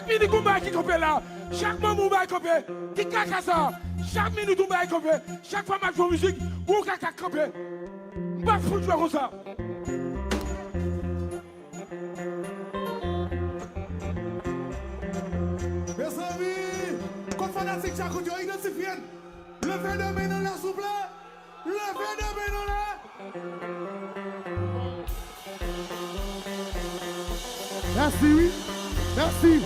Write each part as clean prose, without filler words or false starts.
Chaque minute qu'on va qui compé là, chaque moment on va compé, qui caca ça, chaque minute on va compé, chaque fois que je joue musique, on caca compé. Pas foutre jouer comme ça. Mes amis, comme fanatique, chaque jour, identifié. Levez de main dans la souple. Levez de main dans la. Merci, oui. Merci.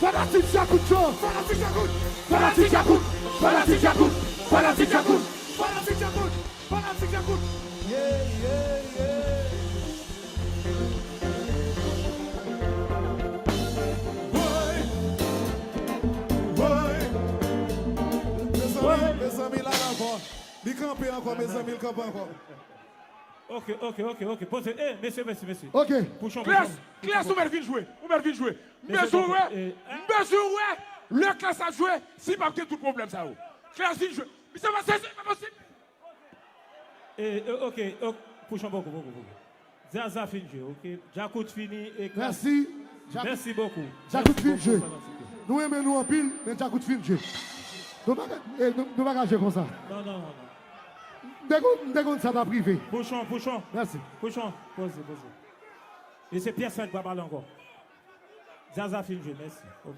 Fanatique, j'écoute chaud. Fanatique, j'écoute. Fanatique, j'écoute. Fanatique, j'écoute. Fanatique, j'écoute. Fanatique, j'écoute. Fanatique, j'écoute. Yeah, yeah, yeah. Mes amis, là encore. Ils campent encore, mes amis, ils campent encore. Ok. Posez. Messieurs. Ok. Classe, on va venir jouer. Mesurez, le classe a joué, si pas tout problème ça. Classe, il joue. Mais ça va, c'est pas possible. Ok. Poussons beaucoup. Zaza fin jeu, ok. Jacout fini et Merci. Merci beaucoup. Jacout fin jeu. Nous aimons nous en pile, mais Jacout fin jeu. Nous ne pas jouer comme ça. Non. Dégonne ça dans privé. Poussons. Merci. Poussons. Posez. Et c'est Pierre 5 va parler encore. Zaza fin jeu, merci. Ok.